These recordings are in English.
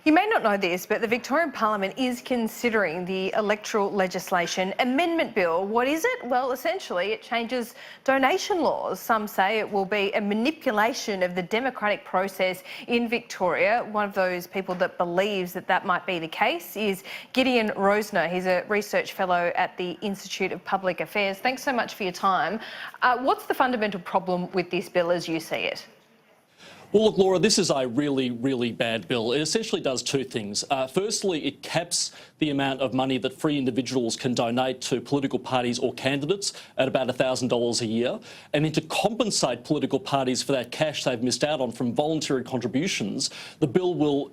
You may not know this, but the Victorian Parliament is considering the Electoral Legislation Amendment Bill. What is it? Well, essentially, it changes donation laws. Some say it will be a manipulation of the democratic process in Victoria. One of those people that believes that that might be the case is Gideon Rozner. He's a research fellow at the Institute of Public Affairs. Thanks so much for your time. What's the fundamental problem with this bill as you see it? Well, look, Laura, this is a really, really bad bill. It essentially does two things. Firstly, it caps the amount of money that free individuals can donate to political parties or candidates at about $1,000 a year. And then to compensate political parties for that cash they've missed out on from voluntary contributions, the bill will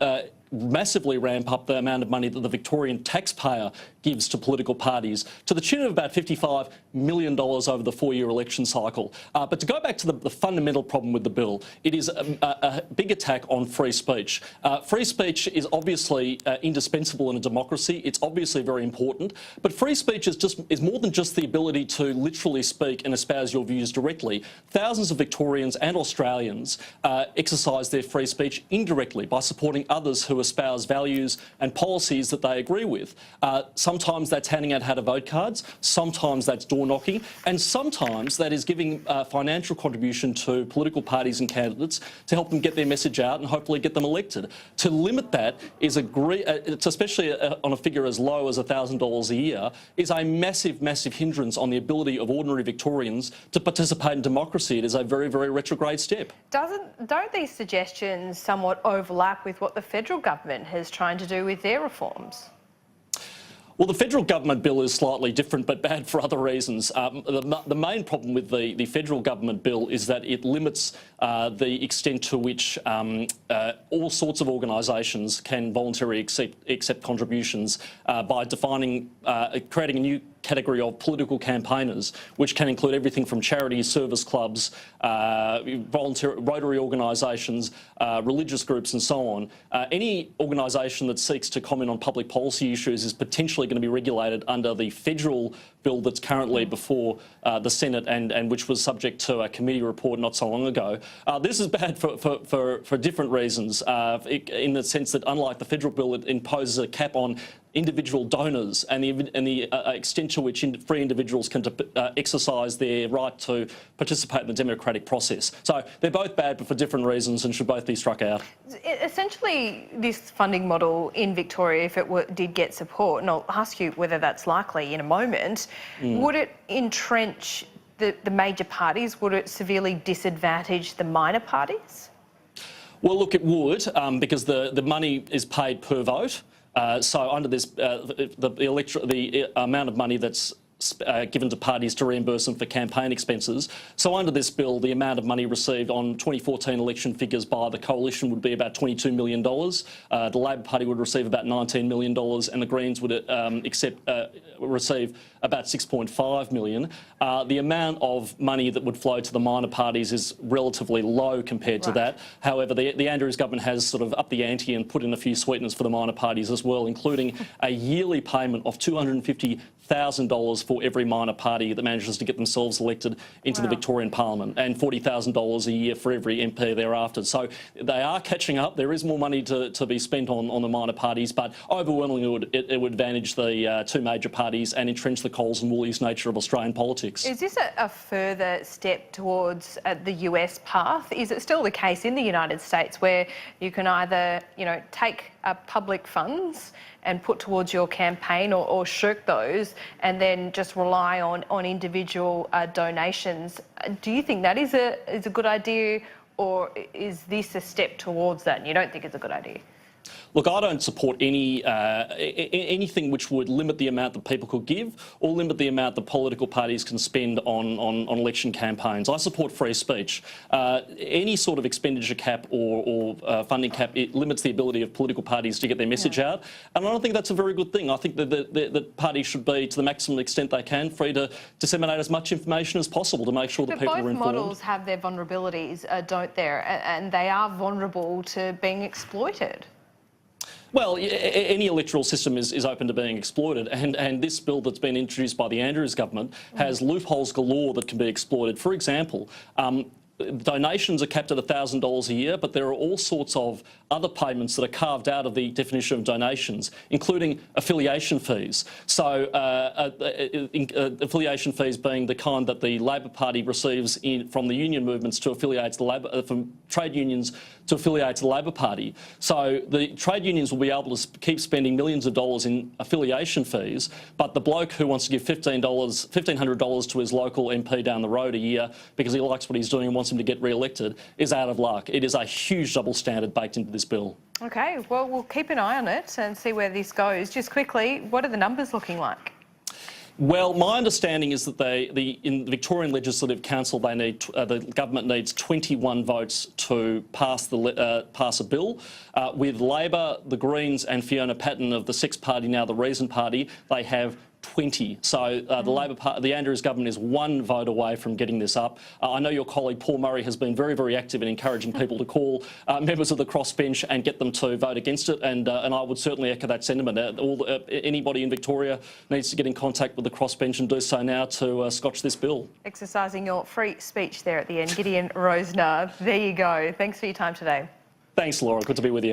massively ramp up the amount of money that the Victorian taxpayer gives to political parties to the tune of about $55 million over the four-year election cycle. But to go back to the fundamental problem with the bill, it is a big attack on free speech. Free speech is obviously indispensable in a democracy. It's obviously very important. But free speech is more than just the ability to literally speak and espouse your views directly. Thousands of Victorians and Australians exercise their free speech indirectly by supporting others who espouse values and policies that they agree with. Sometimes that's handing out how-to-vote cards, sometimes that's door-knocking, and sometimes that is giving financial contribution to political parties and candidates to help them get their message out and hopefully get them elected. To limit that is it's especially on a figure as low as $1,000 a year, is a massive, massive hindrance on the ability of ordinary Victorians to participate in democracy. It is a very, very retrograde step. Don't these suggestions somewhat overlap with what the federal government is trying to do with their reforms? Well, the federal government bill is slightly different, but bad for other reasons. The main problem with the federal government bill is that it limits the extent to which all sorts of organisations can voluntarily accept contributions by defining, creating a new category of political campaigners, which can include everything from charities, service clubs, Rotary organisations, religious groups and so on. Any organisation that seeks to comment on public policy issues is potentially going to be regulated under the federal bill that's currently before the Senate and which was subject to a committee report not so long ago. This is bad for different reasons, in the sense that unlike the federal bill, it imposes a cap on individual donors and the extent to which free individuals can exercise their right to participate in the democratic process. So they're both bad, but for different reasons, and should both be struck out. Essentially, this funding model in Victoria, if it did get support, and I'll ask you whether that's likely in a moment, would it entrench the major parties? Would it severely disadvantage the minor parties? Well, look, it would, because the money is paid per vote. So under this, the amount of money that's given to parties to reimburse them for campaign expenses. So under this bill, the amount of money received on 2014 election figures by the coalition would be about $22 million. The Labor Party would receive about $19 million, and the Greens would receive about $6.5 million. The amount of money that would flow to the minor parties is relatively low compared to that. However, the Andrews government has sort of upped the ante and put in a few sweeteners for the minor parties as well, including a yearly payment of $250,000 for every minor party that manages to get themselves elected into the Victorian Parliament, and $40,000 a year for every MP thereafter. So they are catching up. There is more money to be spent on the minor parties, but overwhelmingly it would advantage the two major parties and entrench the Coles and Woolies nature of Australian politics. Is this a further step towards the US path? Is it still the case in the United States where you can either, take public funds and put towards your campaign or shirk those and then just rely on individual donations? Do you think that is a good idea, or is this a step towards that and you don't think it's a good idea? Look, I don't support anything which would limit the amount that people could give or limit the amount that political parties can spend on election campaigns. I support free speech. Any sort of expenditure cap or funding cap, it limits the ability of political parties to get their message out, and I don't think that's a very good thing. I think that the parties should be, to the maximum extent they can, free to disseminate as much information as possible to make sure that people are informed. Both models have their vulnerabilities, don't there? And they are vulnerable to being exploited. Well, any electoral system is open to being exploited, and this bill that's been introduced by the Andrews government has loopholes galore that can be exploited. For example, donations are capped at $1,000 a year, but there are all sorts of other payments that are carved out of the definition of donations, including affiliation fees. So affiliation fees being the kind that the Labor Party receives from the union movements to affiliate to from trade unions to affiliate to the Labor Party. So the trade unions will be able to keep spending millions of dollars in affiliation fees, but the bloke who wants to give $1,500 to his local MP down the road a year because he likes what he's doing and wants him to get re-elected is out of luck. It is a huge double standard baked into this bill. OK, well, we'll keep an eye on it and see where this goes. Just quickly, what are the numbers looking like? Well, my understanding is that in the Victorian Legislative Council, the government needs 21 votes to pass a bill. With Labor, the Greens, and Fiona Patten of the Sixth Party, now the Reason Party, they have 20. So the Andrews government is one vote away from getting this up. I know your colleague Paul Murray has been very, very active in encouraging people to call members of the crossbench and get them to vote against it, and I would certainly echo that sentiment. Anybody in Victoria needs to get in contact with the crossbench and do so now to scotch this bill. Exercising your free speech there at the end. Gideon Rozner, there you go. Thanks for your time today. Thanks, Laura. Good to be with you.